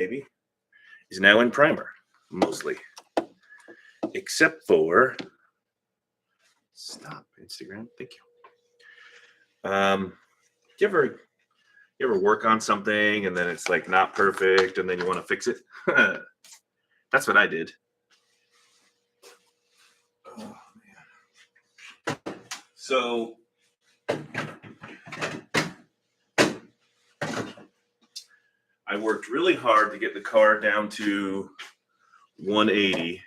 maybe, is now in primer, mostly. Except for, stop, Instagram, thank you. You ever work on something and then it's like not perfect and then you want to fix it? That's what I did. Oh, man. So I worked really hard to get the car down to 180,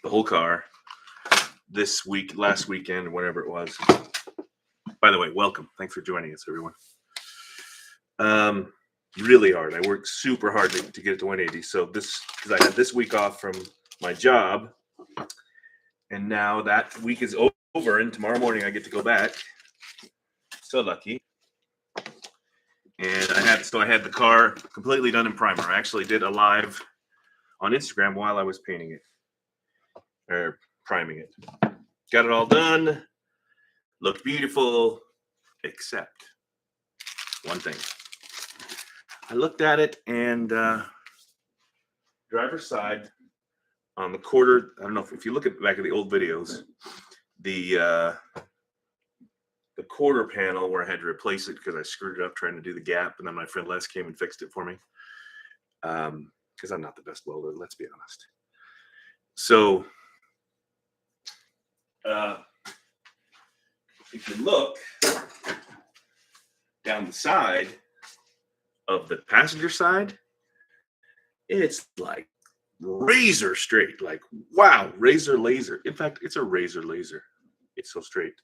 the whole car, last weekend, whatever it was. By the way, welcome. Thanks for joining us, everyone. Really hard. I worked super hard to get it to 180. So because I had this week off from my job, and now that week is over, and tomorrow morning I get to go back. So lucky. And I had the car completely done in primer. I actually did a live on Instagram while I was painting it, or priming it. Got it all done. Looked beautiful, except one thing. I looked at it, and driver's side on the quarter. I don't know if you look at the back of the old videos, the quarter panel where I had to replace it because I screwed it up trying to do the gap, and then my friend Les came and fixed it for me. Because I'm not the best welder, let's be honest. So if you look down the side of the passenger side, it's like razor straight. Like, wow, razor laser. In fact, it's a razor laser. It's so straight.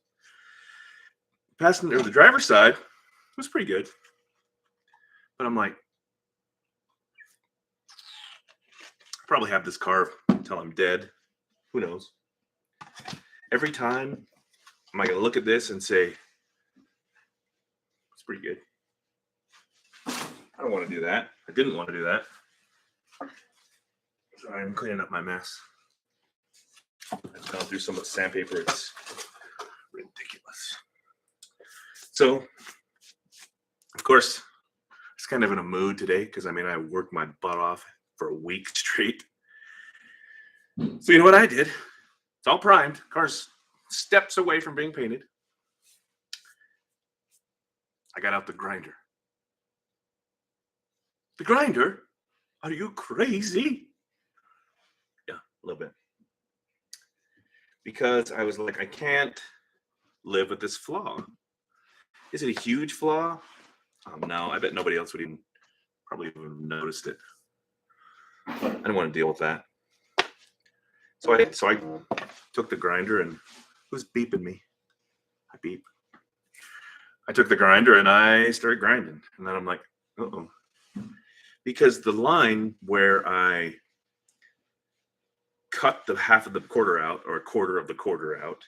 The driver's side was pretty good. But I'm like, I'll probably have this car until I'm dead. Who knows? Every time, am I going to look at this and say, it's pretty good? I don't want to do that. I didn't want to do that. Sorry, I'm cleaning up my mess. I've gone through so much sandpaper, it's ridiculous. So, of course, it's kind of in a mood today because I worked my butt off for a week straight. So you know what I did? It's all primed. Car's steps away from being painted. I got out the grinder. The grinder? Are you crazy? Yeah, a little bit. Because I was like, I can't live with this flaw. Is it a huge flaw? No, I bet nobody else would probably even noticed it. I didn't want to deal with that. So I took the grinder, and who's beeping me? I beep. I took the grinder and I started grinding, and then I'm like, uh-oh. Because the line where I cut the half of the quarter out, or a quarter of the quarter out,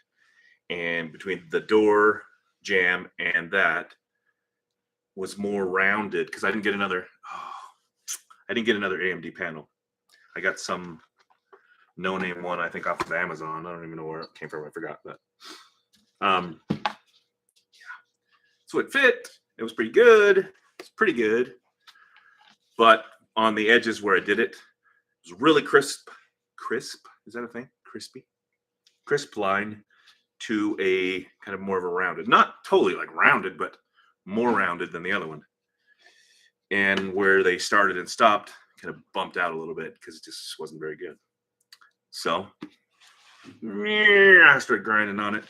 and between the door jamb and that was more rounded because I didn't get another AMD panel. I got some no-name one, I think, off of Amazon. I don't even know where it came from. I forgot. But yeah. So it fit. It was pretty good. It's pretty good. But on the edges where I did it, it was really crisp. Crisp? Is that a thing? Crispy? Crisp line to a kind of more of a rounded. Not totally like rounded, but more rounded than the other one. And where they started and stopped kind of bumped out a little bit because it just wasn't very good. So I started grinding on it.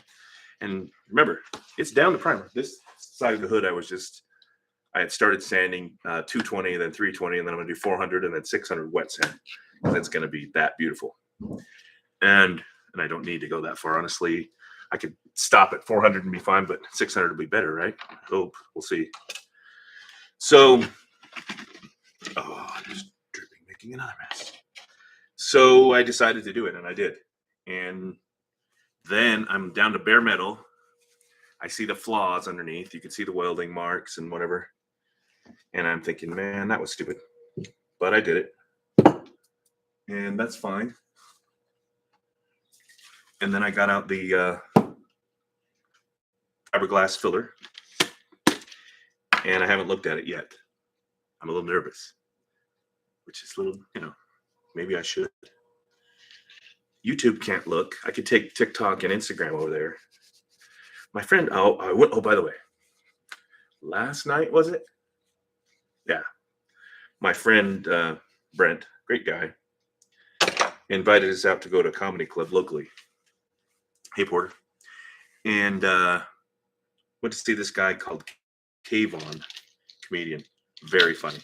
And remember, it's down to primer. This side of the hood, I had started sanding 220 and then 320, and then I'm going to do 400 and then 600 wet sand. That's going to be that beautiful. And I don't need to go that far, honestly. I could stop at 400 and be fine, but 600 will be better, right? I hope. We'll see. So, I'm just dripping, making another mess. So I decided to do it, and I did. And then I'm down to bare metal. I see the flaws underneath. You can see the welding marks and whatever. And I'm thinking, man, that was stupid. But I did it. And that's fine. And then I got out the fiberglass filler. And I haven't looked at it yet. I'm a little nervous. which is a little, maybe I should. YouTube can't look. I could take TikTok and Instagram over there. My friend, oh, by the way, last night, was it? Yeah. My friend, Brent, great guy, invited us out to go to a comedy club locally. Hey, Porter. And went to see this guy called Kayvon, comedian. Very funny.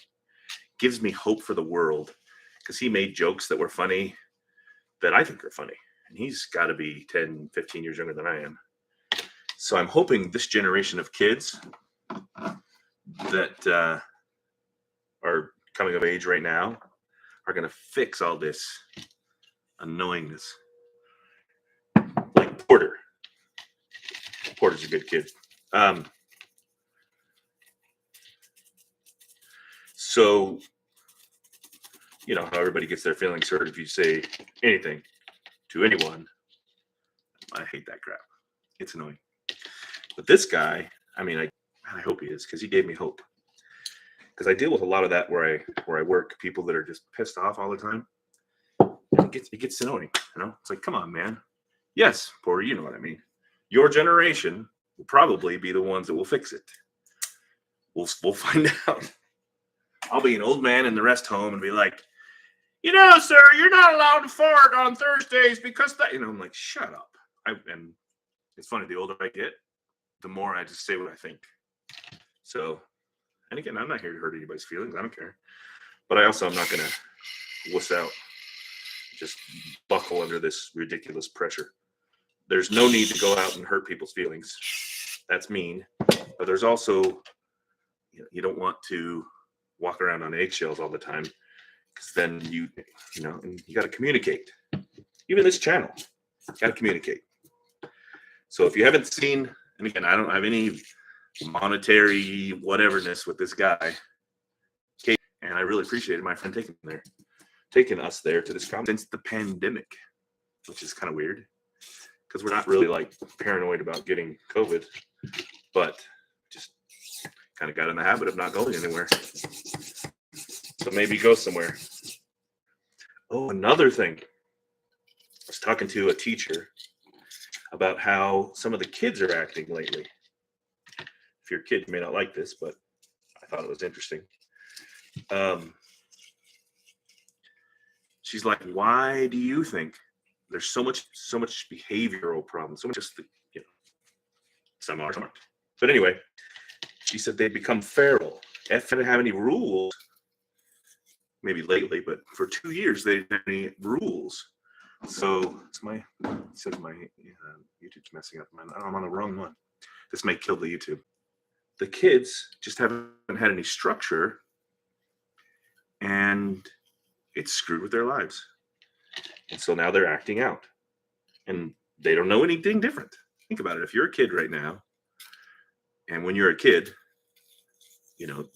Gives me hope for the world because he made jokes that were funny that I think are funny. And he's got to be 10, 15 years younger than I am. So I'm hoping this generation of kids that are coming of age right now are going to fix all this annoyingness. Like Porter. Porter's a good kid. So, you know how everybody gets their feelings hurt if you say anything to anyone. I hate that crap. It's annoying. But this guy, I mean, I hope he is, because he gave me hope. Because I deal with a lot of that where I work, people that are just pissed off all the time. And it gets annoying, you know? It's like, come on, man. Yes, Porter, you know what I mean. Your generation will probably be the ones that will fix it. We'll find out. I'll be an old man in the rest home and be like, you know, sir, you're not allowed to fart on Thursdays because that, you know, I'm like, shut up. And it's funny, the older I get, the more I just say what I think. So, and again, I'm not here to hurt anybody's feelings. I don't care. But I'm not going to wuss out, just buckle under this ridiculous pressure. There's no need to go out and hurt people's feelings. That's mean. But there's also, you don't want to walk around on eggshells all the time, because then you know, and you got to communicate. Even this channel, got to communicate. So if you haven't seen, and again, I don't have any monetary whateverness with this guy, and I really appreciated my friend taking us there to this conference since the pandemic, which is kind of weird because we're not really like paranoid about getting COVID, but just kind of got in the habit of not going anywhere. So maybe go somewhere. Oh, another thing. I was talking to a teacher about how some of the kids are acting lately. If you're a kid, you may not like this, but I thought it was interesting. She's like, why do you think there's so much behavioral problems? So much just some are, some aren't. But anyway, she said they become feral. F didn't have any rules, maybe lately, but for 2 years they didn't have any rules. So my YouTube's messing up. I'm on the wrong one. This may kill the YouTube. The kids just haven't had any structure, and it's screwed with their lives. And so now they're acting out, and they don't know anything different. Think about it. If you're a kid right now, and when you're a kid,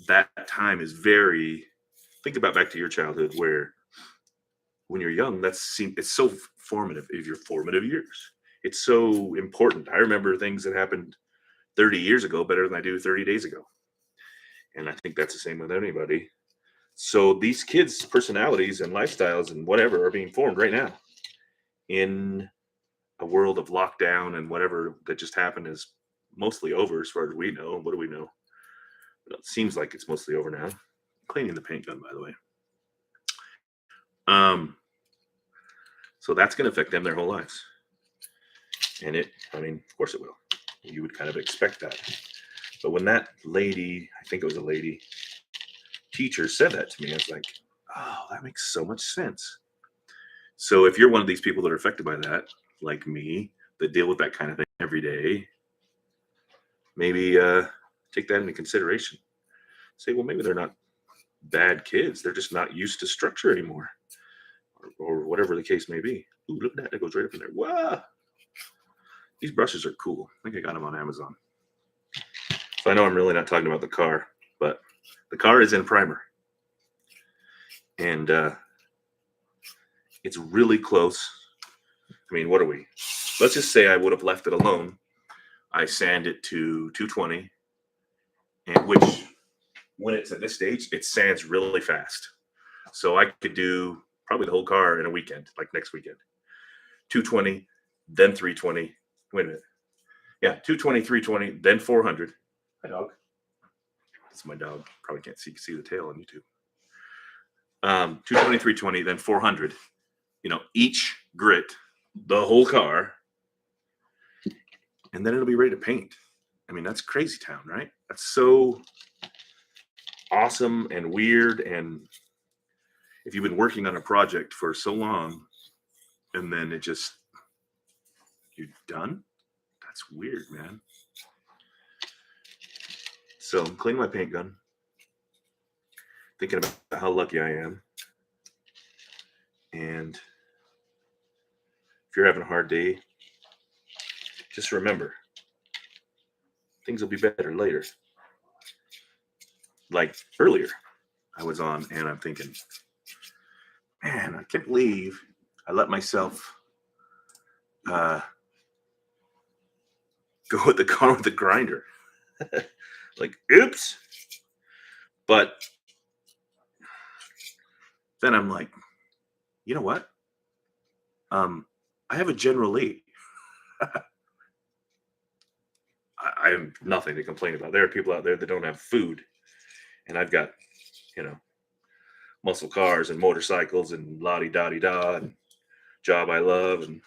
that time is very, think about back to your childhood where when you're young, it's so formative of your formative years. It's so important. I remember things that happened 30 years ago better than I do 30 days ago. And I think that's the same with anybody. So these kids' personalities and lifestyles and whatever are being formed right now in a world of lockdown, and whatever that just happened is mostly over as far as we know. What do we know? It seems like it's mostly over now. Cleaning the paint gun, by the way. So that's going to affect them their whole lives. And of course it will. You would kind of expect that. But when that lady, I think it was a lady, teacher said that to me, I was like, oh, that makes so much sense. So if you're one of these people that are affected by that, like me, that deal with that kind of thing every day, maybe take that into consideration. Say, well, maybe they're not bad kids. They're just not used to structure anymore, or whatever the case may be. Ooh, look at that. That goes right up in there. Wow. These brushes are cool. I think I got them on Amazon. So I know I'm really not talking about the car, but the car is in primer. And it's really close. I mean, what are we? Let's just say I would have left it alone. I sand it to 220, and which, when it's at this stage, it sands really fast. So I could do probably the whole car in a weekend, like next weekend. 220, then 320. Wait a minute. Yeah, 220, 320, then 400. My dog. That's my dog. Probably can't see the tail on YouTube. 220, 320, then 400. Each grit, the whole car, and then it'll be ready to paint. I mean, that's crazy town, right? That's so awesome and weird. And if you've been working on a project for so long and then you're done, that's weird, man. So I'm cleaning my paint gun, thinking about how lucky I am. And if you're having a hard day, just remember, things will be better later. Like earlier, I was on and I'm thinking, man, I can't believe I let myself go with the car with the grinder. Like, oops. But then I'm like, you know what? I have a generallee. I have nothing to complain about. There are people out there that don't have food, and I've got, muscle cars and motorcycles and la-di-da-di-da and job I love and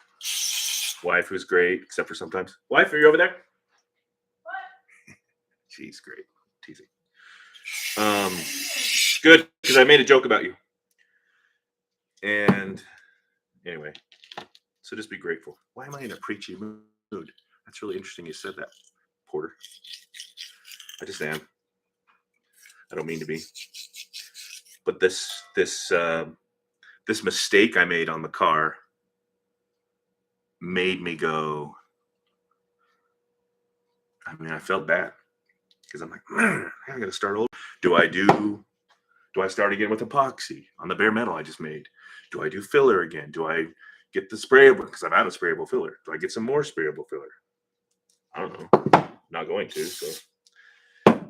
wife who's great, except for sometimes. Wife, are you over there? What? She's great. Teasing. Good, because I made a joke about you. And anyway, so just be grateful. Why am I in a preachy mood? That's really interesting you said that, Porter. I just am. I don't mean to be. But this mistake I made on the car made me go. I mean, I felt bad because I'm like, man, I got to start over. Do I start again with epoxy on the bare metal I just made? Do I do filler again? Do I get the sprayable? Because I'm out of sprayable filler. Do I get some more sprayable filler? I don't know. I'm not going to. So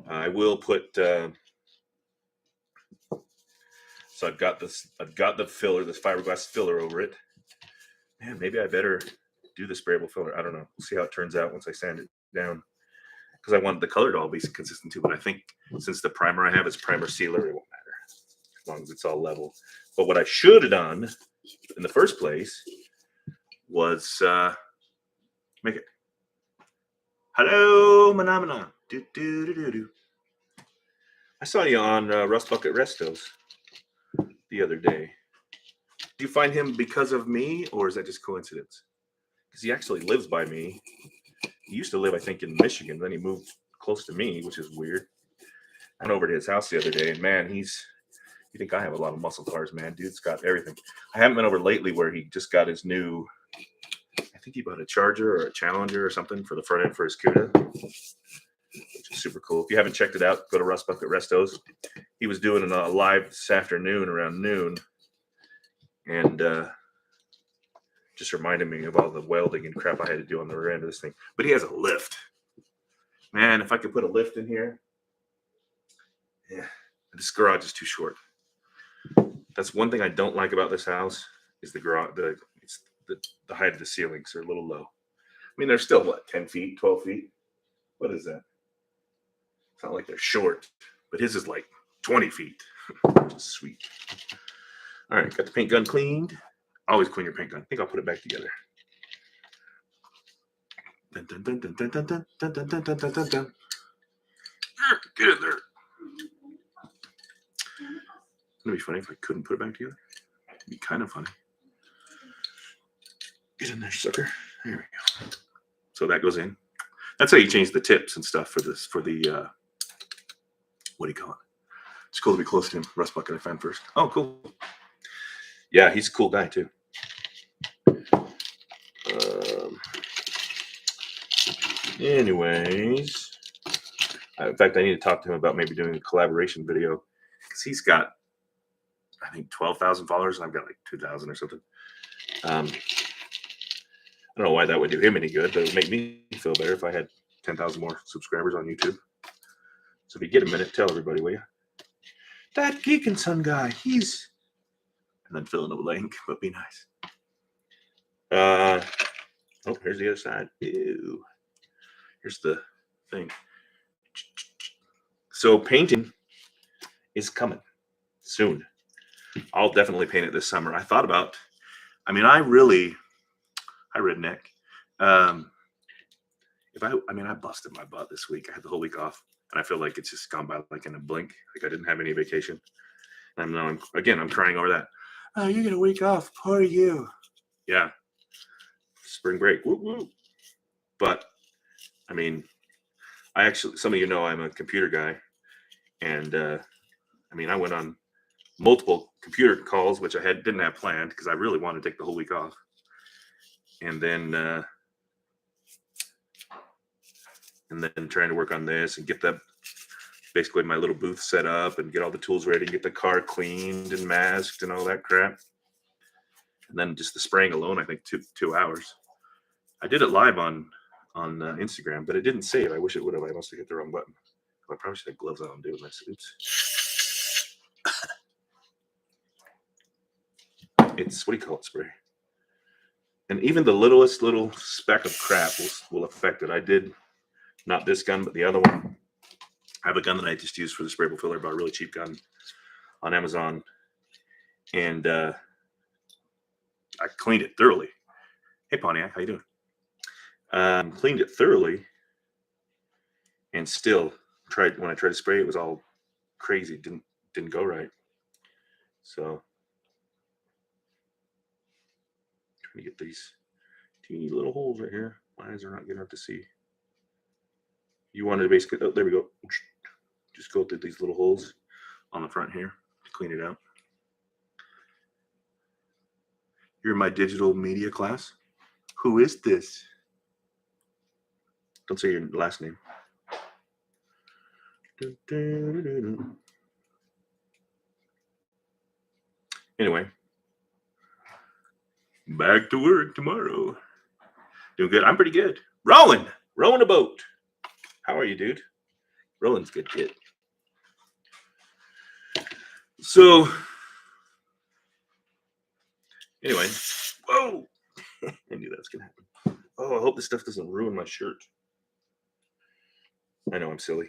I will put. So I've got this. I've got the filler, this fiberglass filler over it. Man, maybe I better do the sprayable filler. I don't know. We'll see how it turns out once I sand it down. Because I want the color to all be consistent too. But I think since the primer I have is primer sealer, it won't matter as long as it's all level. But what I should have done in the first place was make it. Hello, Manamana. Do do do do do. I saw you on Rust Bucket Restos the other day. Did you find him because of me, or is that just coincidence? Because he actually lives by me. He used to live, I think, in Michigan. Then he moved close to me, which is weird. I went over to his house the other day, and man, you think I have a lot of muscle cars, man. Dude's got everything. I haven't been over lately where he just got his new, I think he bought a Charger or a Challenger or something for the front end for his CUDA, which is super cool. If you haven't checked it out, go to Rust Bucket Restos. He was doing a live this afternoon around noon, and just reminded me of all the welding and crap I had to do on the rear end of this thing. But he has a lift. Man, if I could put a lift in here. Yeah, this garage is too short. That's one thing I don't like about this house is the garage. The height of the ceilings are a little low. I mean, they're still, what, 10 feet, 12 feet? What is that? It's not like they're short, but his is like 20 feet, which is sweet. All right, got the paint gun cleaned. Always clean your paint gun. I think I'll put it back together. Dun, dun, dun, dun, dun, dun, dun, dun, dun, dun, dun, dun, dun. Get in there. It'd be funny if I couldn't put it back together. It'd be kind of funny. Get in there, sucker. There we go. So that goes in. That's how you change the tips and stuff for this, for the, what do you call it? It's cool to be close to him. Rust Bucket I found first. Oh, cool. Yeah, he's a cool guy too. Anyways, in fact, I need to talk to him about maybe doing a collaboration video because he's got, I think, 12,000 followers and I've got like 2,000 or something. I don't know why that would do him any good, but it would make me feel better if I had 10,000 more subscribers on YouTube. So if you get a minute, tell everybody, will you? That Geek and Son guy, he's and then fill in a blank, but be nice. Oh, here's the other side. Ew. Here's the thing. So painting is coming soon. I'll definitely paint it this summer. I thought about, I mean, I redneck. I busted my butt this week. I had the whole week off, and I feel like it's just gone by like in a blink. Like I didn't have any vacation. And I'm crying over that. Oh, you get a week off. Poor you. Yeah. Spring break. Woo woo. But I mean, some of you know I'm a computer guy, and I went on multiple computer calls, which I didn't have planned because I really wanted to take the whole week off. And then trying to work on this and get basically my little booth set up and get all the tools ready, get the car cleaned and masked and all that crap. And then just the spraying alone, I think 2 hours. I did it live on Instagram, but it didn't save. I wish it would have. I must have hit the wrong button. I probably should have gloves on doing this. Oops. It's, what do you call it, spray? And even the littlest little speck of crap will affect it. I did, not this gun, but the other one. I have a gun that I just used for the sprayable filler, bought a really cheap gun on Amazon. And I cleaned it thoroughly. Hey, Pontiac, how you doing? Cleaned it thoroughly, and still when I tried to spray, it was all crazy. Didn't go right. So trying to get these teeny little holes right here. My eyes are not good enough to see. You wanted to basically, oh, there we go. Just go through these little holes on the front here to clean it out. You're in my digital media class. Who is this? Don't say your last name. Anyway, back to work tomorrow. Doing good. I'm pretty good. Rowing a boat. How are you, dude? Rolling's good kid. So, anyway, whoa! I knew that was gonna happen. Oh, I hope this stuff doesn't ruin my shirt. I know I'm silly.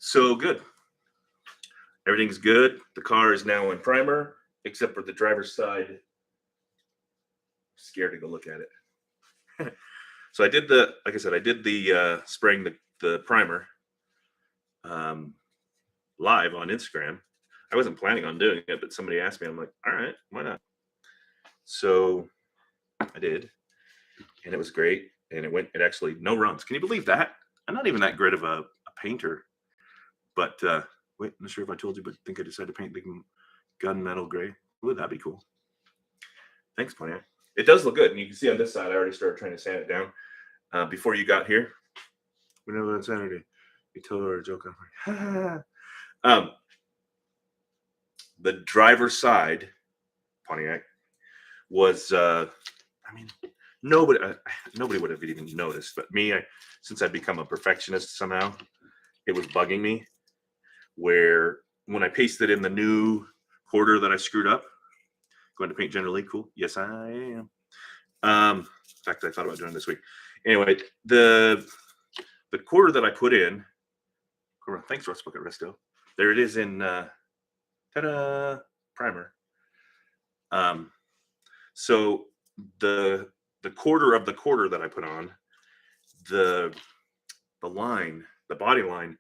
So good. Everything's good. The car is now in primer, except for the driver's side. I'm scared to go look at it. So I did like I said, I did the spraying the primer live on Instagram. I wasn't planning on doing it, but somebody asked me. I'm like, all right, why not? So I did, and it was great. And it actually no runs. Can you believe that? I'm not even that great of a painter, but wait, I'm not sure if I told you, but I think I decided to paint the gunmetal gray. Would that be cool? Thanks, Pontiac. It does look good, and you can see on this side, I already started trying to sand it down before you got here. We know on Saturday, you told her a joke. I'm like, the driver's side, Pontiac, was nobody would have even noticed, but me, since I've become a perfectionist somehow, it was bugging me. Where when I pasted in the new quarter that I screwed up, going to paint generallee, cool. Yes, I am. In fact, I thought about doing it this week. Anyway, the quarter that I put in. Thanks, Russ Bucket Resto. There it is in ta-da, primer. So the quarter of the quarter that I put on, the line, the body line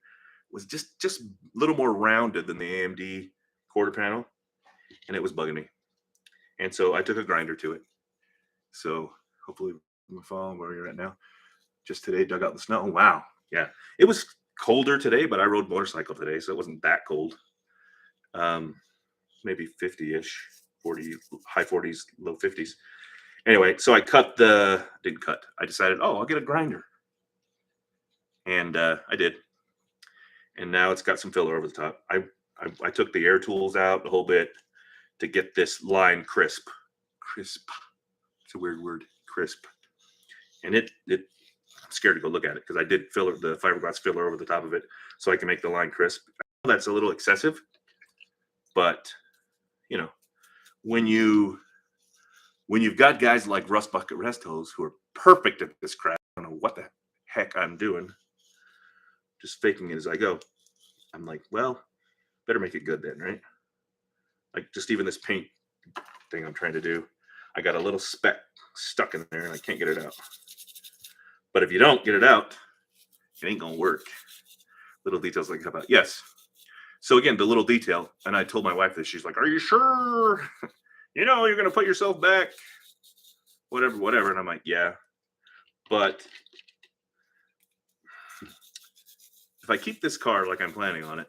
was just a little more rounded than the AMD quarter panel, and it was bugging me. And so I took a grinder to it. So hopefully in the fall, where you're at now, just today dug out the snow. Wow. Yeah. It was colder today, but I rode motorcycle today, so it wasn't that cold. Maybe 50-ish, 40, high 40s, low 50s. Anyway, so I I decided, I'll get a grinder. And I did. And now it's got some filler over the top. I took the air tools out, the whole bit, to get this line crisp. Crisp. It's a weird word, crisp. And I'm scared to go look at it because I did the fiberglass filler over the top of it so I can make the line crisp. I know that's a little excessive, but when you've got guys like Rust Bucket Restos who are perfect at this crap, I don't know what the heck I'm doing, just faking it as I go. I'm like, well, better make it good then, right? Like just even this paint thing I'm trying to do, I got a little speck stuck in there and I can't get it out. But if you don't get it out, it ain't gonna work. Little details like how about, yes. So again, the little detail, and I told my wife this, she's like, are you sure? You know, you're gonna put yourself back, whatever. And I'm like, yeah, but if I keep this car like I'm planning on it,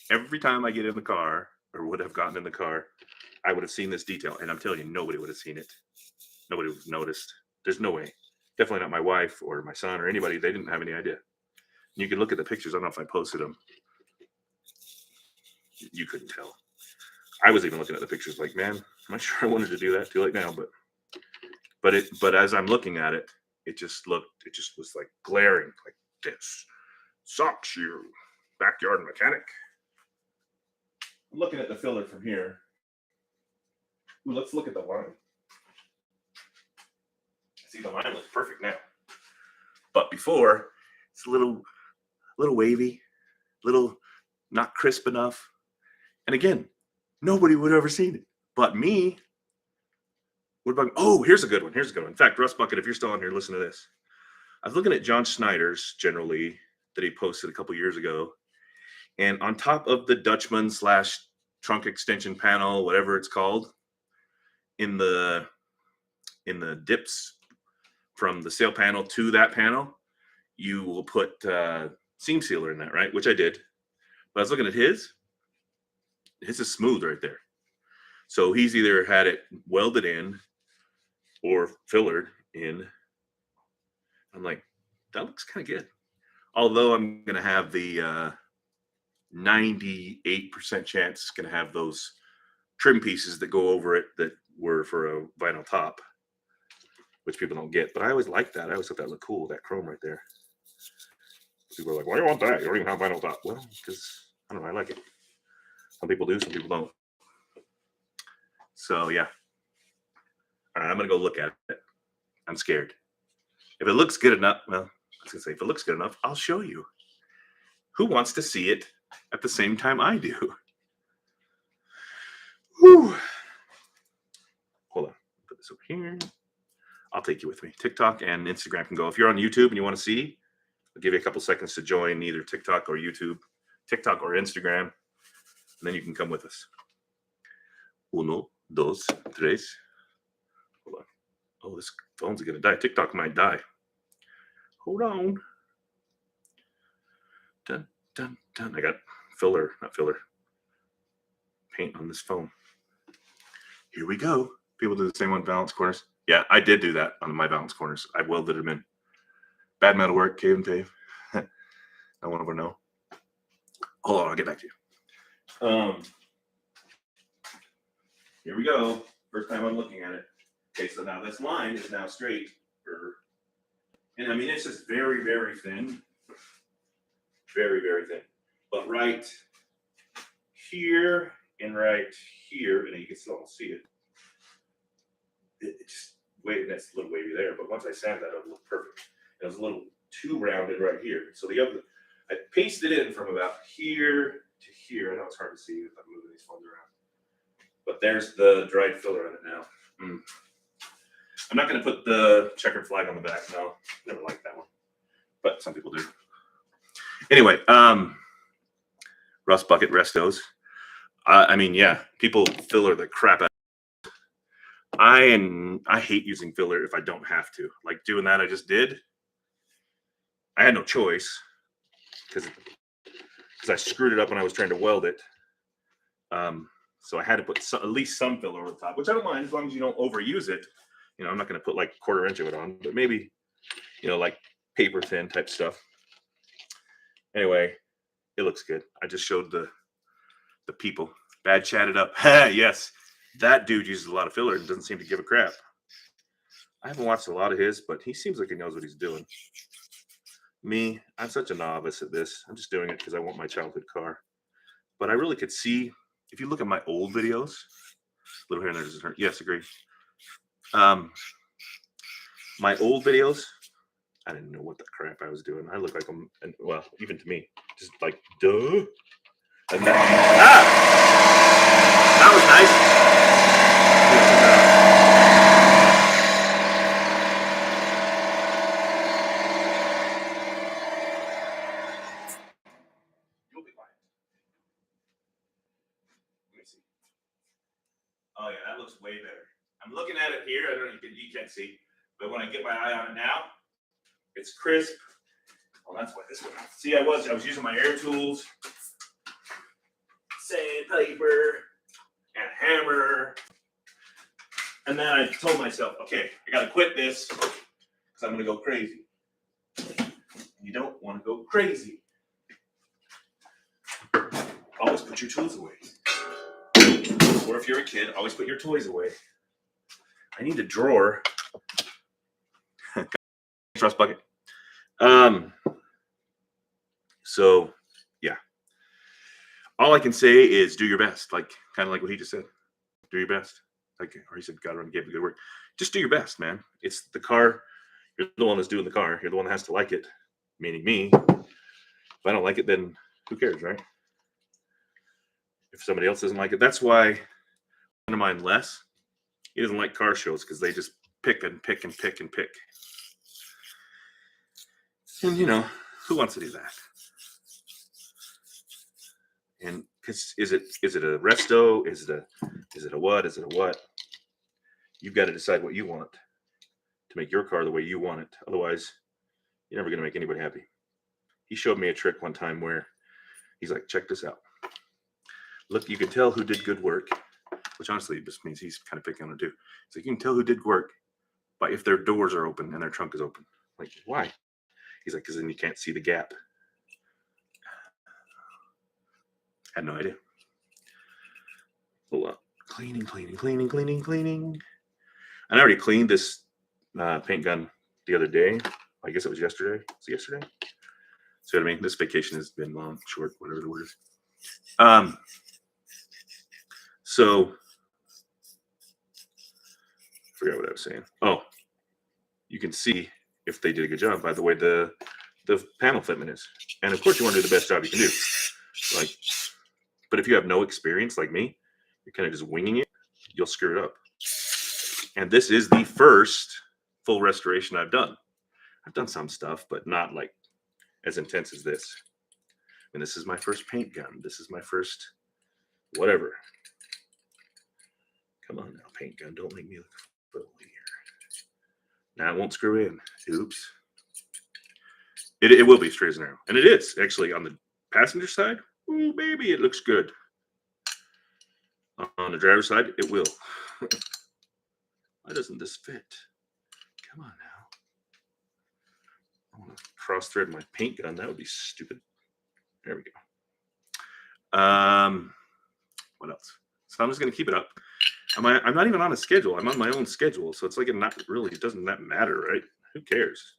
every time I get in the car or would have gotten in the car, I would have seen this detail. And I'm telling you, nobody would have seen it. Nobody would have noticed. There's no way. Definitely not my wife or my son or anybody. They didn't have any idea. You can look at the pictures. I don't know if I posted them. You couldn't tell. I was even looking at the pictures like, man, am I sure I wanted to do that? Too late now. But as I'm looking at it, it just was like glaring like this. Sucks, you backyard mechanic. I'm looking at the filler from here. Ooh, let's look at the line. See, the line looks perfect now. But before, it's a little wavy, little not crisp enough. And again, nobody would have ever seen it. But me. What about, oh, here's a good one. In fact, Rust Bucket, if you're still on here, listen to this. I was looking at John Schneider's generallee that he posted a couple years ago. And on top of the Dutchman / trunk extension panel, whatever it's called, in the dips from the sail panel to that panel, you will put seam sealer in that, right? Which I did. But I was looking at his. His is smooth right there. So he's either had it welded in or fillered in. I'm like, that looks kind of good. Although I'm going to have the 98% chance going to have those trim pieces that go over it that were for a vinyl top, which people don't get. But I always liked that. I always thought that looked cool, that chrome right there. People are like, why do you want that? You don't even have vinyl top. Well, because, I don't know, I like it. Some people do, some people don't. So, yeah. All right, I'm going to go look at it. I'm scared. If it looks good enough, well, I was going to say, if it looks good enough, I'll show you. Who wants to see it at the same time I do? Whew. Hold on. Put this over here. I'll take you with me. TikTok and Instagram can go. If you're on YouTube and you want to see, I'll give you a couple seconds to join either TikTok or YouTube, TikTok or Instagram, and then you can come with us. Uno, dos, tres. Hold on. Oh, this phone's going to die. TikTok might die. Hold on. Dun, dun, dun. I got not filler, paint on this phone. Here we go. People do the same on balance corners. Yeah, I did do that on my balance corners. I welded them in. Bad metal work, cave and tave. No one ever know. Hold on, I'll get back to you. Here we go. First time I'm looking at it. Okay, so now this line is now straight. And I mean, it's just very, very thin. Very, very thin. But right here and right here, and you can still see it. It's wait, that's a little wavy there, but once I sand that, it'll look perfect. It was a little too rounded right here. So I pasted it in from about here to here. I know it's hard to see if I'm moving these phones around. But there's the dried filler on it now. I'm not going to put the checkered flag on the back. No, never liked that one. But some people do. Anyway, Rust Bucket Restos. I mean, yeah, people filler the crap out. I hate using filler if I don't have to. Like doing that I just did. I had no choice because I screwed it up when I was trying to weld it. So I had to put at least some filler over the top, which I don't mind as long as you don't overuse it. You know, I'm not going to put like 1/4 inch of it on, but maybe, you know, like paper thin type stuff. Anyway, it looks good. I just showed the people. Bad chatted up. Yes, that dude uses a lot of filler and doesn't seem to give a crap. I haven't watched a lot of his, but he seems like he knows what he's doing. Me, I'm such a novice at this. I'm just doing it because I want my childhood car. But I really could see, if you look at my old videos, Little hair doesn't hurt. Yes, agree. My old videos, I didn't know what the crap I was doing. I look like I'm, well, even to me, just like, duh. And that, that was nice. You'll be fine. Let me see. Oh yeah, that looks way better. I'm looking at it here. I don't know, you can't see, but when I get my eye on it now, it's crisp. Well, that's why this one. See, I was using my air tools, sandpaper, and a hammer, and then I told myself, okay, I gotta quit this because I'm gonna go crazy. You don't want to go crazy. Always put your tools away. Or if you're a kid, always put your toys away. I need a drawer. Trust bucket. So yeah. All I can say is do your best. Like kind of like what he just said. Do your best. Like, or he said, God already gave you good work. Just do your best, man. It's the car. You're the one that's doing the car. You're the one that has to like it. Meaning me. If I don't like it, then who cares, right? If somebody else doesn't like it, that's why a friend of mine, Les, he doesn't like car shows because they just pick and pick and pick and pick. And you know, who wants to do that? And because is it a resto? Is it a what? Is it a what? You've got to decide what you want to make your car the way you want it. Otherwise, you're never going to make anybody happy. He showed me a trick one time where he's like, check this out. Look, you can tell who did good work, which honestly just means he's kind of picking on it too. So you can tell who did work by if their doors are open and their trunk is open. Like, why? He's like, because then you can't see the gap. Had no idea. Well, cleaning. And I already cleaned this paint gun the other day. I guess it was yesterday. Was it yesterday? See what I mean? This vacation has been long, short, whatever the word is. So, I forgot what I was saying. Oh, you can see if they did a good job by the way the panel fitment is. And of course you want to do the best job you can do. Like, but if you have no experience like me, you're kind of just winging it, you'll screw it up. And this is the first full restoration I've done. I've done some stuff, but not like as intense as this. And this is my first paint gun. This is my first whatever. Come on now, paint gun. Don't make me look fool here. Now it won't screw in. Oops. It will be straight as an arrow. And it is actually on the passenger side. Ooh, baby, it looks good. On the driver's side, it will. Why doesn't this fit? Come on now. I want to cross thread my paint gun. That would be stupid. There we go. What else? So I'm just going to keep it up. I'm not even on a schedule. I'm on my own schedule. So it's like not really, it doesn't that matter, right? Who cares?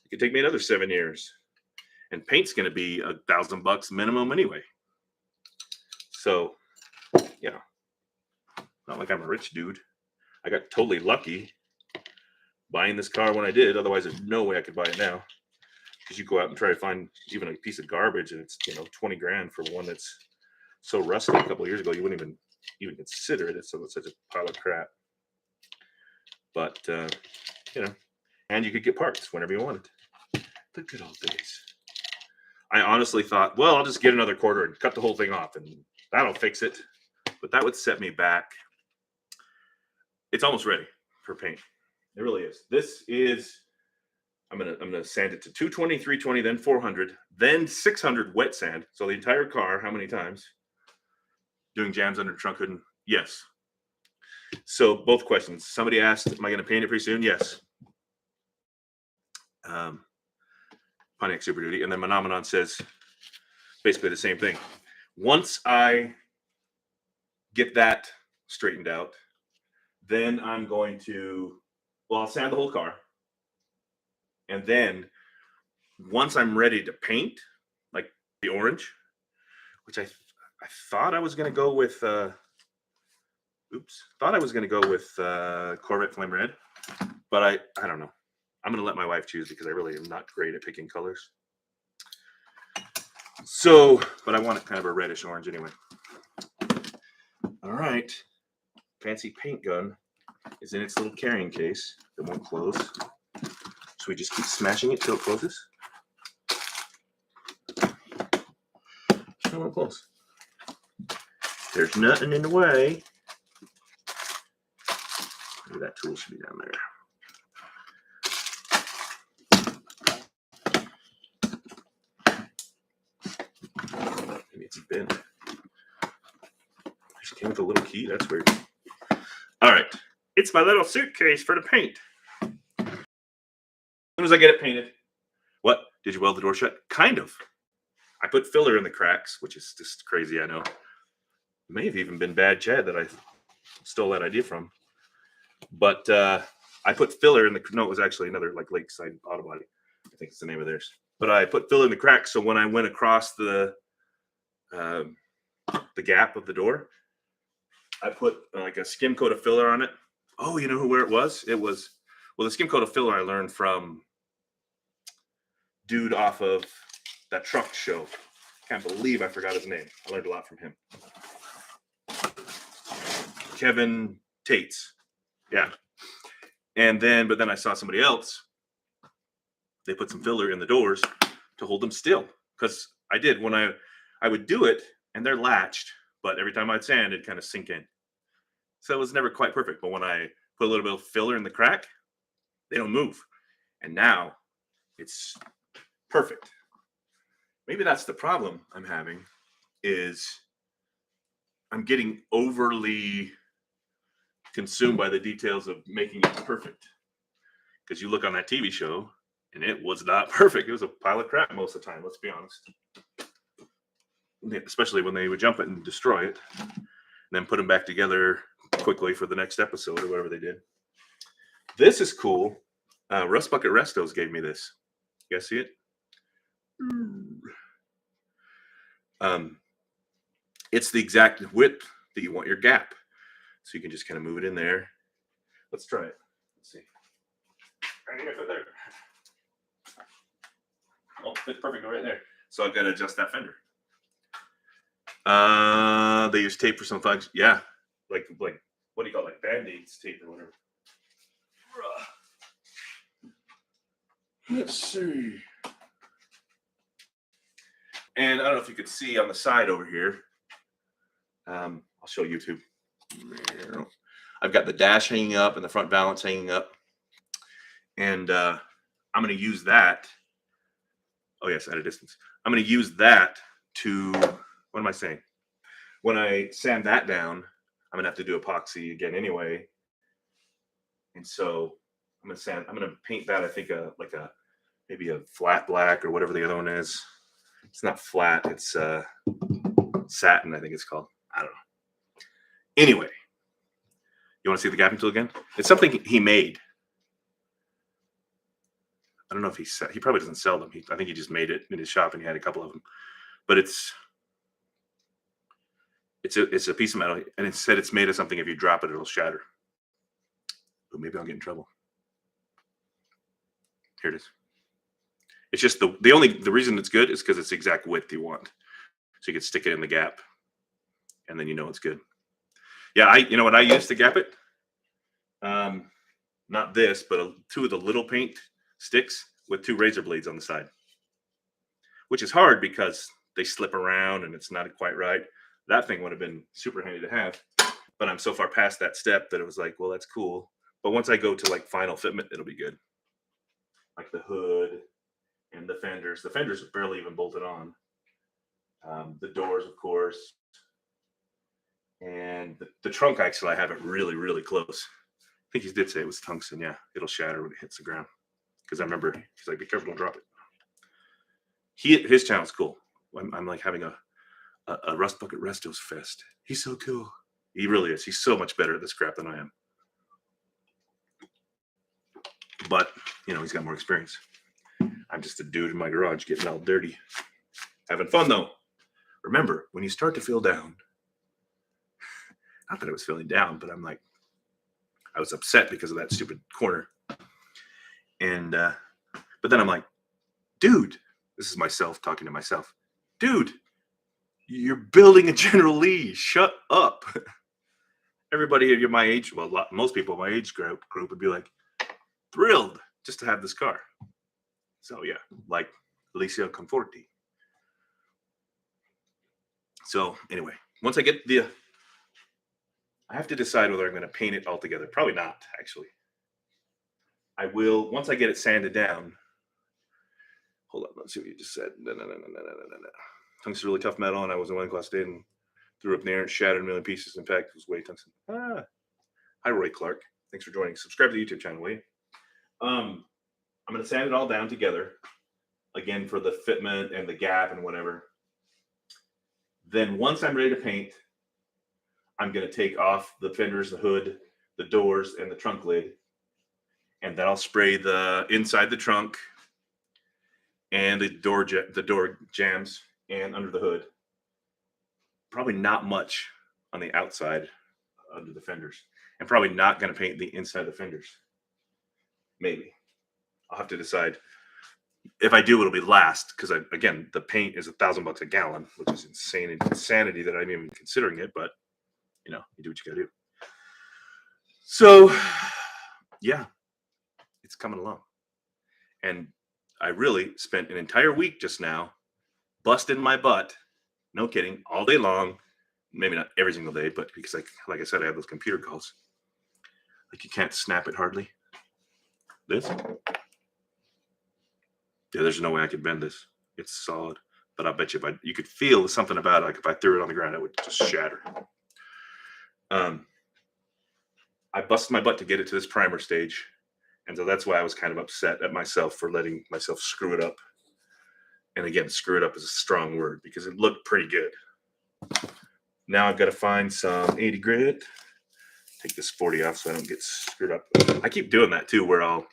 It could take me another 7 years. And paint's going to be $1,000 minimum anyway. So, yeah. Not like I'm a rich dude. I got totally lucky buying this car when I did. Otherwise, there's no way I could buy it now. Because you go out and try to find even a piece of garbage and it's, you know, 20 grand for one that's so rusty a couple of years ago, you wouldn't even consider it. It's such a pile of crap. But, you know, and you could get parts whenever you wanted. The good old days. I honestly thought, well, I'll just get another quarter and cut the whole thing off and that'll fix it. But that would set me back. It's almost ready for paint. It really is. This is, I'm gonna sand it to 220, 320, then 400, then 600 wet sand. So the entire car, how many times? Doing jams under the trunk hood? Yes. So both questions. Somebody asked, am I going to paint it pretty soon? Yes. Pontiac Super Duty. And then Phenomenon says basically the same thing. Once I get that straightened out, then I'm going to, well, I'll sand the whole car. And then once I'm ready to paint, like the orange, which I thought I was going to go with Oops. Thought I was going to go with Corvette Flame Red, but I don't know. I'm going to let my wife choose because I really am not great at picking colors. So, but I want it kind of a reddish orange anyway. All right. Fancy paint gun is in its little carrying case that won't close. So we just keep smashing it till it closes. It won't close. There's nothing in the way. Maybe that tool should be down there. Maybe it's bent. Just came with a little key. That's weird. All right. It's my little suitcase for the paint. As soon as I get it painted. What? Did you weld the door shut? Kind of. I put filler in the cracks, which is just crazy, I know. It may have even been Bad Chad that I stole that idea from. But I put filler in the, no, it was actually another like Lakeside Auto Body. I think it's the name of theirs. But I put filler in the cracks, so when I went across the gap of the door, I put like a skim coat of filler on it. Oh, you know where it was? It was, well, the skim coat of filler I learned from dude off of that truck show. Can't believe I forgot his name. I learned a lot from him. Kevin Tates. Yeah. And then, but then I saw somebody else. They put some filler in the doors to hold them still. Because I did when I would do it and they're latched, but every time I'd sand, it'd kind of sink in. So it was never quite perfect. But when I put a little bit of filler in the crack, they don't move. And now it's perfect. Maybe that's the problem I'm having, is I'm getting overly consumed by the details of making it perfect. Because you look on that TV show and it was not perfect. It was a pile of crap most of the time, let's be honest. Especially when they would jump it and destroy it and then put them back together quickly for the next episode or whatever they did. This is cool. Rust Bucket Restos gave me this. You guys see it? It's the exact width that you want your gap. So you can just kind of move it in there. Let's try it. Let's see. I think I put there. Oh, fits perfect right there. So I've got to adjust that fender. They use tape for some things. Yeah. Like what do you call it? Like Band-Aids tape or whatever. Let's see. And I don't know if you could see on the side over here. I'll show YouTube. I've got the dash hanging up and the front valance hanging up. And I'm going to use that. Oh, yes, at a distance. I'm going to use that to, what am I saying? When I sand that down, I'm going to have to do epoxy again anyway. And so I'm going to paint that, I think, maybe a flat black or whatever the other one is. It's not flat. It's satin, I think it's called. I don't know. Anyway, you want to see the gapping tool again? It's something he made. I don't know if he probably doesn't sell them. I think he just made it in his shop and he had a couple of them. But it's a piece of metal, and it said it's made of something. If you drop it, it'll shatter. But maybe I'll get in trouble. Here it is. It's just the reason it's good is because it's the exact width you want. So you can stick it in the gap, and then you know it's good. Yeah, you know what I use to gap it? Not this, but two of the little paint sticks with two razor blades on the side, which is hard because they slip around and it's not quite right. That thing would have been super handy to have, but I'm so far past that step that it was like, well, that's cool. But once I go to like final fitment, it'll be good. Like the hood and the fenders. The fenders are barely even bolted on. The doors, of course. And the trunk, actually, I have it really, really close. I think he did say it was tungsten. Yeah, it'll shatter when it hits the ground. Because I remember he's like, be careful, don't drop it. His channel's cool. I'm like having a Rust Bucket Restos fest. He's so cool. He really is. He's so much better at this crap than I am. But, you know, he's got more experience. I'm just a dude in my garage getting all dirty. Having fun, though. Remember, when you start to feel down, Not that I was feeling down, but I'm like, I was upset because of that stupid corner. And, but then I'm like, dude, this is myself talking to myself. Dude, you're building a General Lee. Shut up. Everybody at my age, well, most people in my age group would be like thrilled just to have this car. So yeah, like Alicia Conforti. So anyway, once I get I have to decide whether I'm going to paint it all together. Probably not, actually. I will, once I get it sanded down. Hold on, let's see what you just said. No. Tungsten's really tough metal, and I was in one class today and threw up in the air and shattered a million pieces. In fact, it was way tungsten. Hi, Roy Clark. Thanks for joining. Subscribe to the YouTube channel, will you? I'm going to sand it all down together, again, for the fitment and the gap and whatever. Then once I'm ready to paint, I'm going to take off the fenders, the hood, the doors, and the trunk lid. And then I'll spray the inside the trunk and the door jambs and under the hood. Probably not much on the outside under the fenders. And probably not going to paint the inside of the fenders. Maybe. I'll have to decide. If I do, it'll be last, because again, the paint is $1,000 a gallon, which is insanity that I'm even considering it, but you know, you do what you gotta do. So yeah, it's coming along. And I really spent an entire week just now busting my butt, no kidding, all day long. Maybe not every single day, but because like I said, I have those computer calls. Like you can't snap it hardly. This? Yeah, there's no way I could bend this. It's solid. But I bet you you could feel something about it. Like if I threw it on the ground, it would just shatter. I busted my butt to get it to this primer stage. And so that's why I was kind of upset at myself for letting myself screw it up. And again, screw it up is a strong word because it looked pretty good. Now I've got to find some 80 grit. Take this 40 off so I don't get screwed up. I keep doing that too, where I'll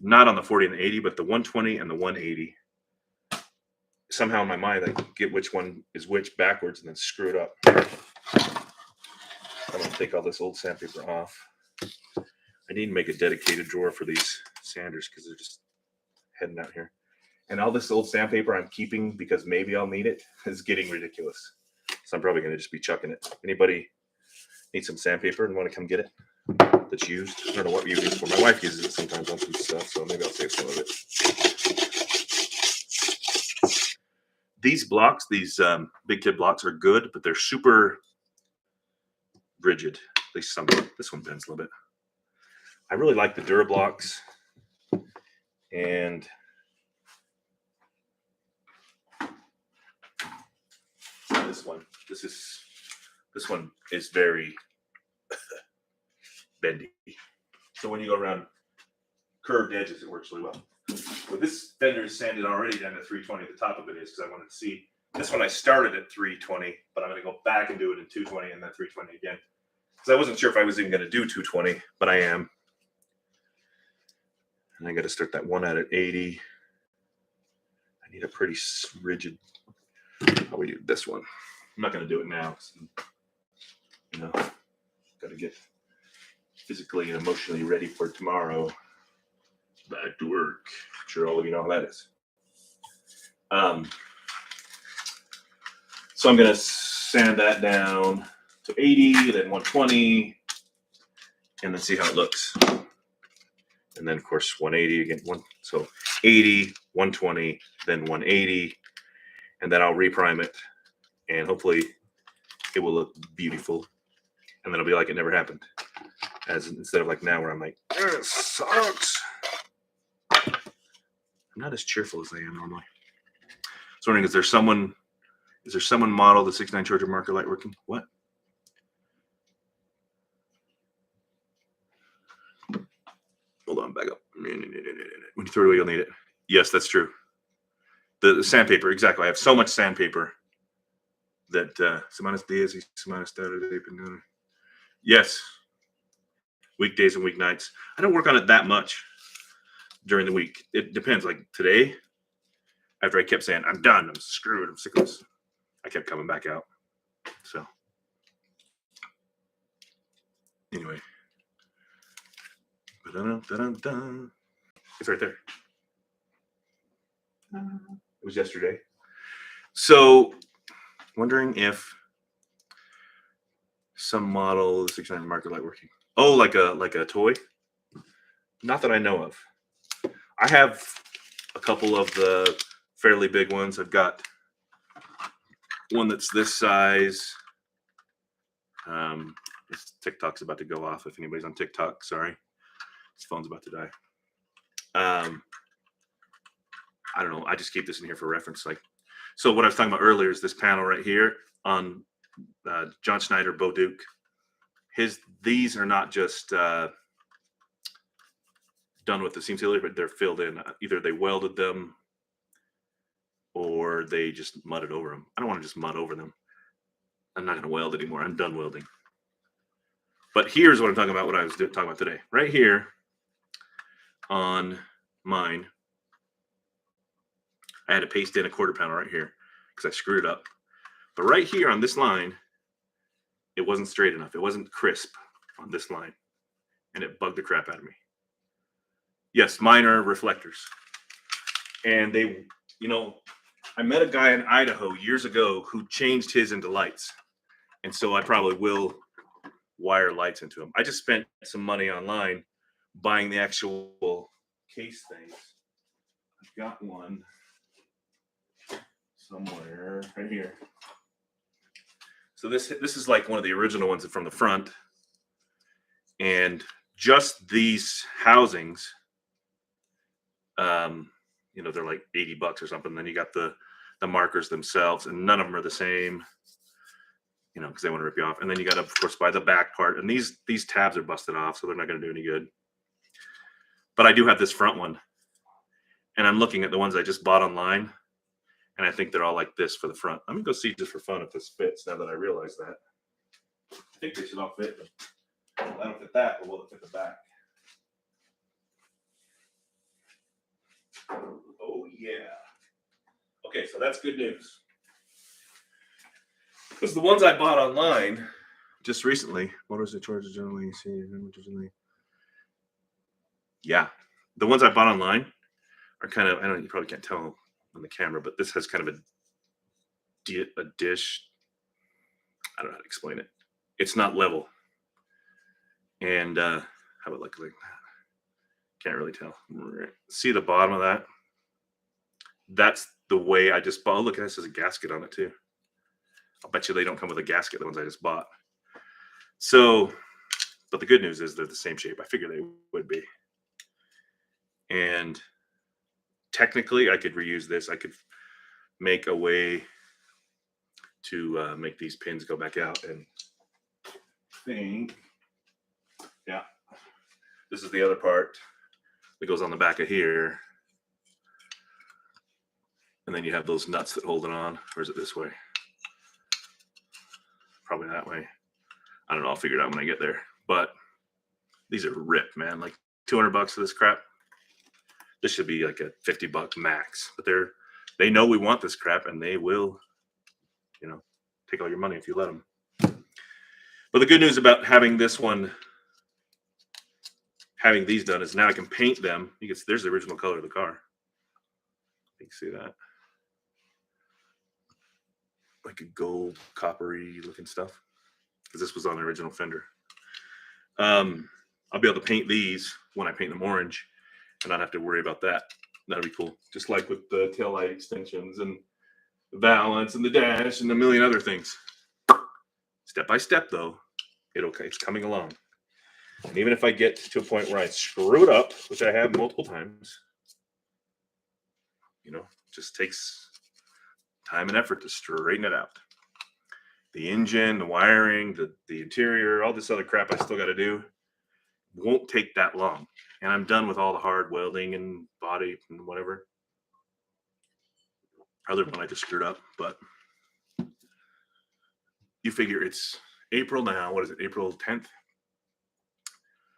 not on the 40 and the 80, but the 120 and the 180. Somehow in my mind, I get which one is which backwards and then screw it up. I'm going to take all this old sandpaper off. I need to make a dedicated drawer for these sanders because they're just heading out here. And all this old sandpaper I'm keeping because maybe I'll need it is getting ridiculous. So I'm probably going to just be chucking it. Anybody need some sandpaper and want to come get it? That's used. I don't know what you use it for. My wife uses it sometimes on some stuff, so maybe I'll save some of it. These blocks, these big tip blocks are good, but they're super rigid. At least some. This one bends a little bit. I really like the Durablocks, and this one. This one is very bendy. So when you go around curved edges, it works really well. But this fender is sanded already down to 320 at the top of it is because I wanted to see. This one I started at 320, but I'm going to go back and do it in 220 and then 320 again. Because I wasn't sure if I was even going to do 220, but I am. And I got to start that one out at 80. I need a pretty rigid. How we do this one? I'm not going to do it now. You know, got to get physically and emotionally ready for tomorrow. Back to work. I'm sure all of you know how that is. So I'm going to sand that down to 80, then 120, and then see how it looks. And then, of course, 180 again. So 80, 120, then 180, and then I'll reprime it, and hopefully it will look beautiful, and then it'll be like it never happened. As instead of like now where I'm like, it sucks. I'm not as cheerful as I am normally. So wondering, is there someone model the 6.9 Charger marker light working? What? Hold on, back up. When you throw it away, you'll need it. Yes, that's true. The sandpaper, exactly. I have so much sandpaper that semanas días y semanas tardes. Yes. Weekdays and weeknights. I don't work on it that much during the week. It depends. Like today, after I kept saying, I'm done, I'm screwed, I'm sick of this, I kept coming back out. So Anyway. It's right there. It was yesterday. So, wondering if some model is 600 market light working. Oh, like a toy? Not that I know of. I have a couple of the fairly big ones. I've got one that's this size. This TikTok's about to go off. If anybody's on TikTok, sorry. This phone's about to die. I don't know. I just keep this in here for reference. Like, so what I was talking about earlier is this panel right here on John Schneider Bo Duke. These are not just done with the seam sealer, but they're filled in. Either they welded them or they just mudded over them. I don't want to just mud over them. I'm not going to weld anymore. I'm done welding. But here's what I'm talking about, what I was talking about today. Right here on mine, I had to paste in a quarter panel right here because I screwed it up. But right here on this line, it wasn't straight enough. It wasn't crisp on this line. And it bugged the crap out of me. Yes, mine are reflectors. And they, you know, I met a guy in Idaho years ago who changed his into lights. And so I probably will wire lights into them. I just spent some money online buying the actual case things. I've got one somewhere right here. So this is like one of the original ones from the front. And just these housings, you know, they're like $80 or something. Then you got the markers themselves, and none of them are the same, you know, because they want to rip you off. And then you got to, of course, buy the back part. And these tabs are busted off, so they're not going to do any good. But I do have this front one. And I'm looking at the ones I just bought online. And I think they're all like this for the front. I'm going to go see just for fun if this fits now that I realize that. I think they should all fit. But I don't fit that, but will it fit the back? Oh, yeah. Okay, so that's good news. Because the ones I bought online just recently, what was the charge generally? Yeah, the ones I bought online are kind of, I don't know, you probably can't tell on the camera, but this has kind of a dish. I don't know how to explain it. It's not level. And how about like that? Can't really tell. See the bottom of that? That's the way I just bought. Oh, look, this has a gasket on it too. I'll bet you they don't come with a gasket, the ones I just bought. So, but the good news is they're the same shape. I figured they would be. And technically, I could reuse this. I could make a way to make these pins go back out. And I think, yeah, this is the other part that goes on the back of here. And then you have those nuts that hold it on. Or is it this way? Probably that way. I don't know. I'll figure it out when I get there. But these are ripped, man. Like $200 for this crap. This should be like a $50 max. But they know we want this crap, and they will, you know, take all your money if you let them. But the good news about having this one, having these done, is now I can paint them. You can see there's the original color of the car. You can see that. Like a gold, coppery looking stuff. Because this was on the original fender. I'll be able to paint these when I paint them orange and not have to worry about that. That'll be cool. Just like with the taillight extensions and the valance and the dash and a million other things. Step by step, though, it's coming along. And even if I get to a point where I screw it up, which I have multiple times, you know, just takes time and effort to straighten it out. The engine, the wiring, the interior, all this other crap I still got to do won't take that long. And I'm done with all the hard welding and body and whatever. Other than I just screwed up, but you figure it's April now. What is it? April 10th?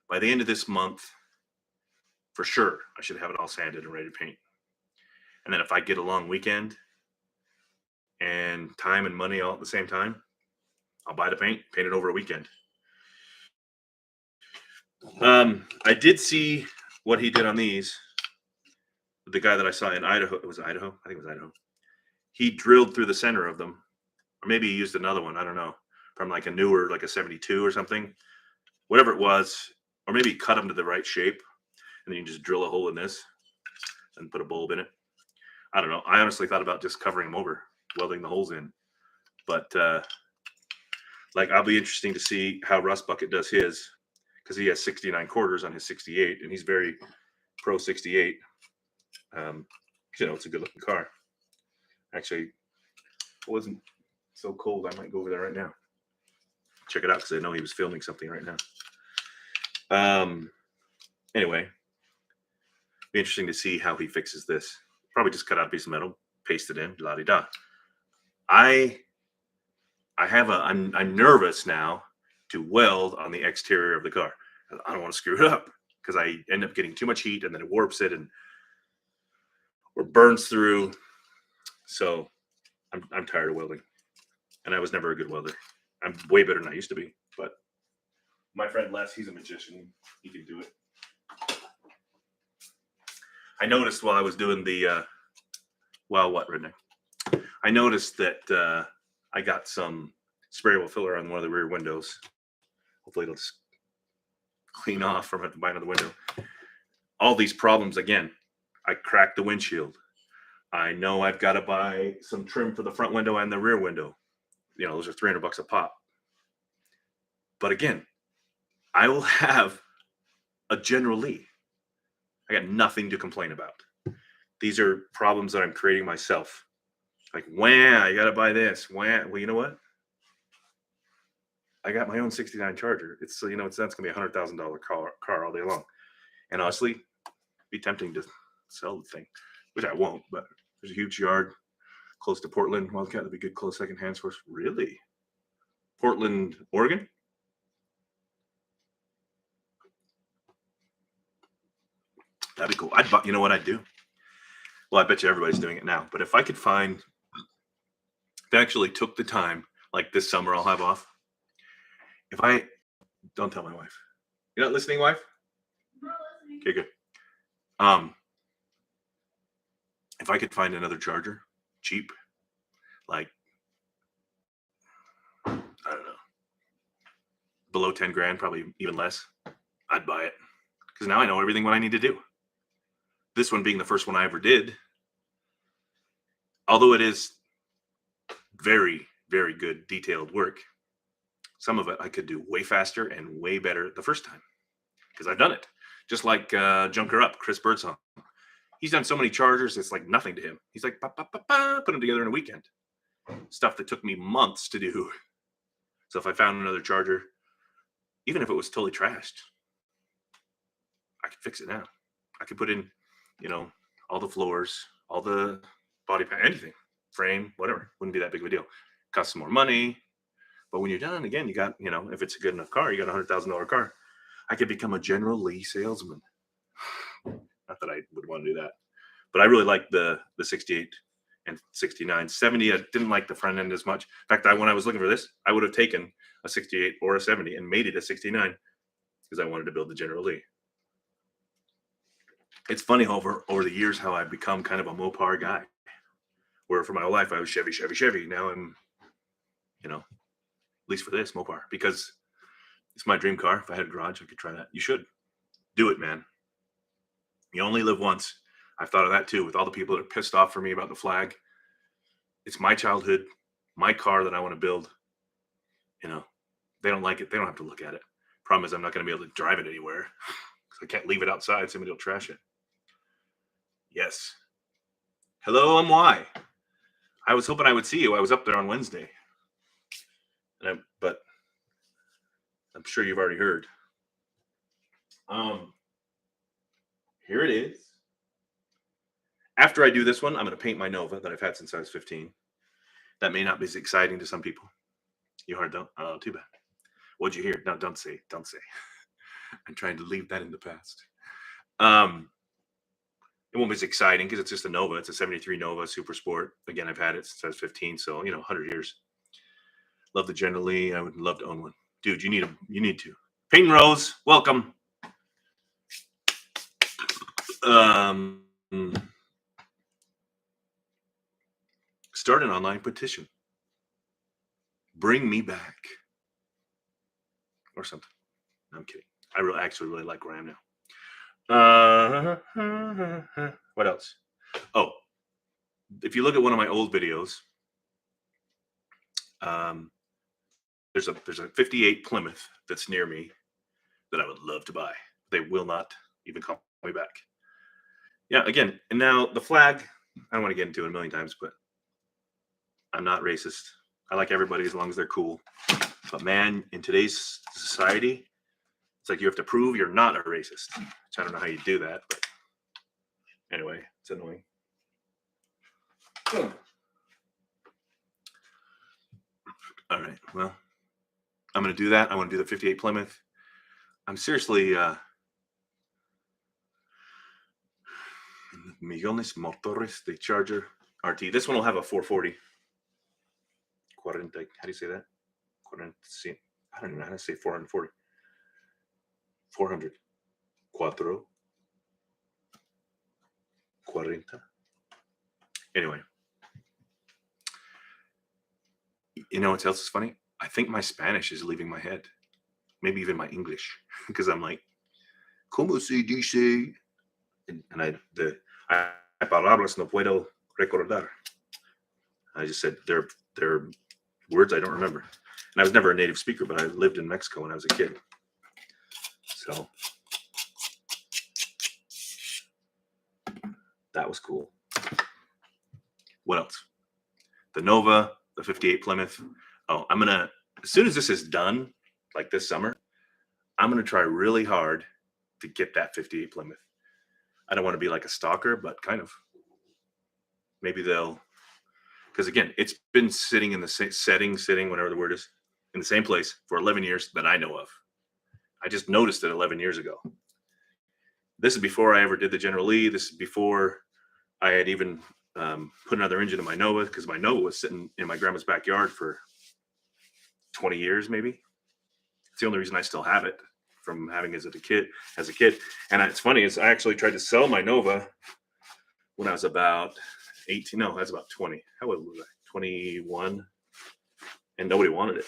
By the end of this month, for sure, I should have it all sanded and ready to paint. And then if I get a long weekend and time and money all at the same time, I'll buy the paint it over a weekend. I did see what he did on these. The guy that I saw in Idaho, it was Idaho. I think it was Idaho. He drilled through the center of them, or maybe he used another one. I don't know, from like a newer, like a 72 or something, whatever it was, or maybe he cut them to the right shape, and then you just drill a hole in this and put a bulb in it. I don't know. I honestly thought about just covering them over, welding the holes in, but like I'll be interesting to see how Rust Bucket does his, because he has 69 quarters on his 68, and he's very pro 68. You know, it's a good looking car. Actually, it wasn't so cold. I might go over there right now. Check it out, because I know he was filming something right now. Anyway, be interesting to see how he fixes this. Probably just cut out a piece of metal, paste it in, la di da. I'm nervous now to weld on the exterior of the car. I don't want to screw it up, because I end up getting too much heat and then it warps it or burns through. So I'm tired of welding, and I was never a good welder. I'm way better than I used to be, but my friend Les, he's a magician. He can do it. I noticed while I was doing the, Redneck? I noticed that I got some sprayable filler on one of the rear windows. Hopefully it'll just clean off from at the behind of the window. All these problems again. I cracked the windshield. I know I've got to buy some trim for the front window and the rear window. You know, those are $300 a pop. But again, I will have a generallee. I got nothing to complain about. These are problems that I'm creating myself. Like, I got to buy this. Well, you know what? I got my own 69 Charger. It's, that's going to be a $100,000 car all day long. And honestly, it'd be tempting to sell the thing, which I won't, but there's a huge yard close to Portland. Wildcat, that'd be good close second-hand source. Really? Portland, Oregon? That'd be cool. You know what I'd do? Well, I bet you everybody's doing it now. But if I could find, if I actually took the time, like this summer I'll have off. Don't tell my wife. You're not listening, wife? I'm not listening. Okay, good. If I could find another Charger, cheap, like, I don't know, below 10 grand, probably even less, I'd buy it. Because now I know everything what I need to do. This one being the first one I ever did, although it is very, very good detailed work, some of it I could do way faster and way better the first time, because I've done it. Just like Junker Up, Chris Birdsong. He's done so many Chargers, it's like nothing to him. He's like, put them together in a weekend. Stuff that took me months to do. So if I found another Charger, even if it was totally trashed, I could fix it now. I could put in, all the floors, all the body paint, anything, frame, whatever. Wouldn't be that big of a deal. Cost some more money. But when you're done, again, you got, if it's a good enough car, you got a $100,000 car. I could become a generallee salesman. Not that I would want to do that. But I really like the 68 and 69. 70, I didn't like the front end as much. In fact, when I was looking for this, I would have taken a 68 or a 70 and made it a 69 because I wanted to build the generallee. It's funny over the years how I've become kind of a Mopar guy. Where for my whole life I was Chevy. Now I'm, at least for this, Mopar, because it's my dream car. If I had a garage, I could try that. You should do it, man. You only live once. I've thought of that too, with all the people that are pissed off for me about the flag. It's my childhood, my car that I want to build. They don't like it. They don't have to look at it. Problem is I'm not going to be able to drive it anywhere because I can't leave it outside. Somebody will trash it. Yes. Hello, I'm Y. I was hoping I would see you. I was up there on Wednesday. But I'm sure you've already heard. Here it is. After I do this one, I'm going to paint my Nova that I've had since I was 15. That may not be as exciting to some people. You heard though? Oh, too bad. What'd you hear? No, don't say. I'm trying to leave that in the past. It won't be as exciting because it's just a Nova. It's a 73 Nova Super Sport. Again, I've had it since I was 15, so 100 years. Love the generallee. I would love to own one. Dude, you need to. Peyton Rose, welcome. Start an online petition. Bring me back. Or something. No, I'm kidding. I actually really like where I am now. What else? Oh, if you look at one of my old videos, there's a 58 Plymouth that's near me that I would love to buy. They will not even call me back. Yeah, again, and now the flag, I don't want to get into it a million times, but I'm not racist. I like everybody as long as they're cool. But man, in today's society, it's like you have to prove you're not a racist. Which I don't know how you do that, but anyway, it's annoying. All right, well, I'm going to do that. I want to do the 58 Plymouth. I'm seriously millones motores de Charger RT. This one will have a 440. 40, how do you say that? 40, I don't even know how to say 440. 400. Cuatro. 40. Anyway. You know what else is funny? I think my Spanish is leaving my head. Maybe even my English. Because I'm like, ¿Cómo se dice? And I palabras no puedo recordar. I just said they're words I don't remember. And I was never a native speaker, but I lived in Mexico when I was a kid. So that was cool. What else? The Nova, the 58 Plymouth. Oh, I'm going to, as soon as this is done, like this summer, I'm going to try really hard to get that 58 Plymouth. I don't want to be like a stalker, but kind of. Maybe they'll, because again, it's been sitting in the sitting, whatever the word is, in the same place for 11 years that I know of. I just noticed it 11 years ago. This is before I ever did the generallee. This is before I had even put another engine in my Nova, because my Nova was sitting in my grandma's backyard for 20 years, maybe. It's the only reason I still have it, from having it as a kid. And it's funny, is I actually tried to sell my Nova when I was about 18. No, that's about 20. How old was I? 21. And nobody wanted it.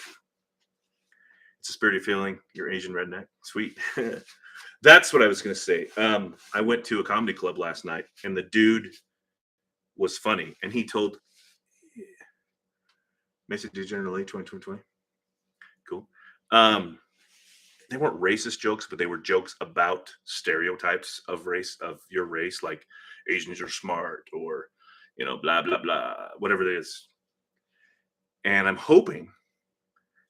It's a spirited feeling. You're Asian redneck. Sweet. That's what I was going to say. I went to a comedy club last night, and the dude was funny. And he told Message generallee 2020. Cool. They weren't racist jokes, but they were jokes about stereotypes of race, of your race, like Asians are smart, or, you know, blah, blah, blah, whatever it is. And I'm hoping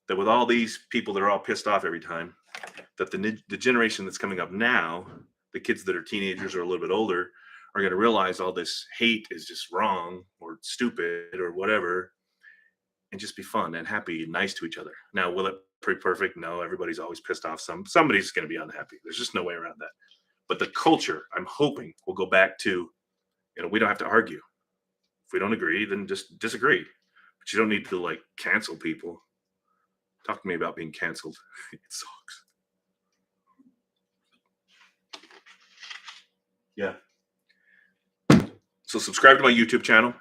that with all these people that are all pissed off every time, that the generation that's coming up now, the kids that are teenagers or a little bit older, are going to realize all this hate is just wrong or stupid or whatever, and just be fun and happy and nice to each other. Now, will it be perfect? No, everybody's always pissed off. Somebody's going to be unhappy. There's just no way around that. But the culture, I'm hoping, will go back to, you know, we don't have to argue. If we don't agree, then just disagree. But you don't need to, like, cancel people. Talk to me about being canceled. It sucks. Yeah. So subscribe to my YouTube channel.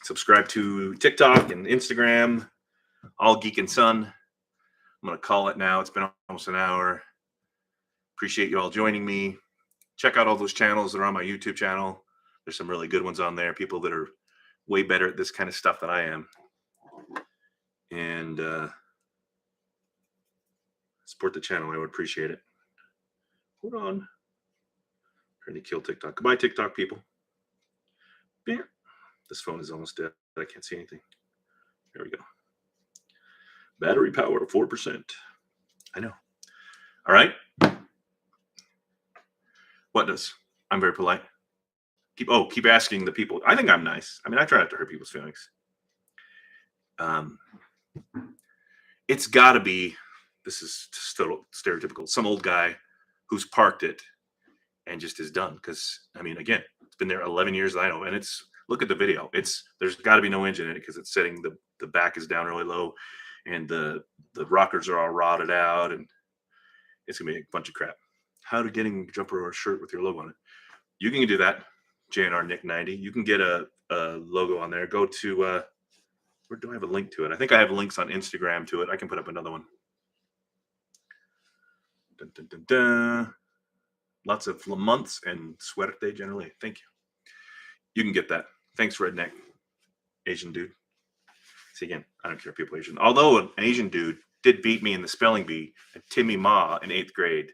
Subscribe to TikTok and Instagram. All Geek and Son. I'm going to call it now. It's been almost an hour. Appreciate you all joining me. Check out all those channels that are on my YouTube channel. There's some really good ones on there. People that are way better at this kind of stuff than I am. And support the channel. I would appreciate it. Hold on. Trying to kill TikTok. Goodbye, TikTok people. Yeah. This phone is almost dead. I can't see anything. There we go. Battery power 4%. I know. All right. What does? I'm very polite. Keep asking the people. I think I'm nice. I mean, I try not to hurt people's feelings. It's got to be, this is still stereotypical, some old guy who's parked it and just is done. Because, I mean, again, it's been there 11 years, I know. And it's, look at the video. There's got to be no engine in it because it's sitting, the back is down really low and the rockers are all rotted out and it's going to be a bunch of crap. how to getting a jumper or a shirt with your logo on it. You can do that, JNR Nick 90. You can get a logo on there. Go to where do I have a link to it? I think I have links on Instagram to it. I can put up another one. Dun, dun, dun, dun. Lots of months and suerte generally. Thank you. You can get that. Thanks, redneck Asian dude. See, again, I don't care if people are Asian. Although an Asian dude did beat me in the spelling bee at Timmy Ma in 8th grade.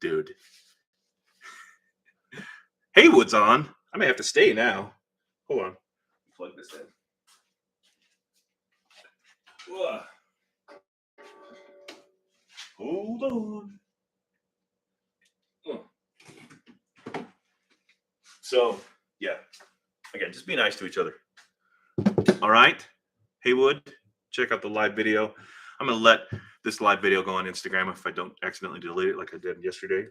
Dude. Haywood's on. I may have to stay now. Hold on. Plug this in. Ugh. Hold on. So, yeah. Again, just be nice to each other. All right. Haywood, check out the live video. I'm going to let this live video go on Instagram if I don't accidentally delete it like I did yesterday.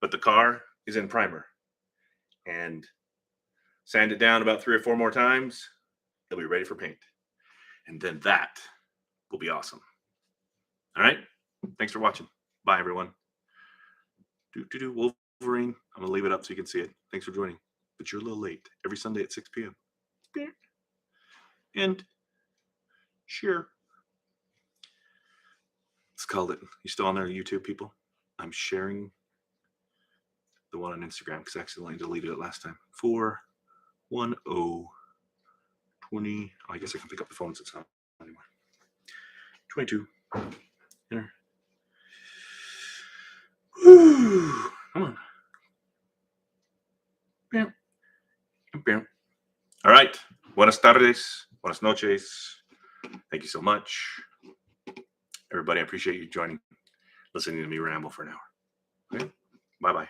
But the car is in primer. And sand it down about 3 or 4 more times. It'll be ready for paint. And then that will be awesome. All right. Thanks for watching. Bye, everyone. Wolverine. I'm going to leave it up so you can see it. Thanks for joining. But you're a little late. Every Sunday at 6 p.m. And sure. Let's call it. You still on there, YouTube people? I'm sharing the one on Instagram because I accidentally deleted it last time. 41020. I guess I can pick up the phone since it's not anymore. 22. Enter. Woo. Come on. Bam. Bam. All right. Buenas tardes. Buenas noches. Thank you so much. Everybody, I appreciate you listening to me ramble for an hour. Okay? Bye-bye.